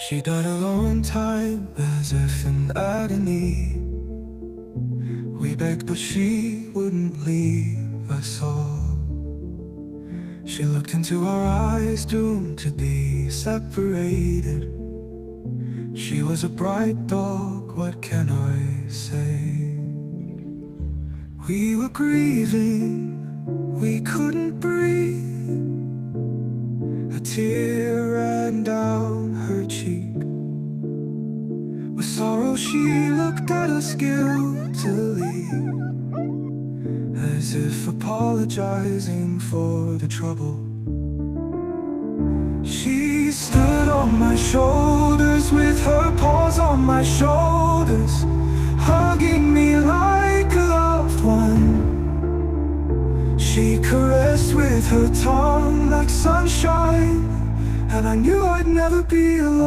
She died alone in time, as if in agony. We begged, but she wouldn't leave us all. She looked into our eyes, doomed to be separated. She was a bright dog, what can I say? We were grieving, we couldn't breathe. A tear ran down her cheek. With sorrow she looked at us guiltily, as if apologizing for the trouble. She stood on my shoulders with her paws on my shoulders, hugging me like a loved one. She caressed with her tongue like sunshine, and I knew I'd never be alone.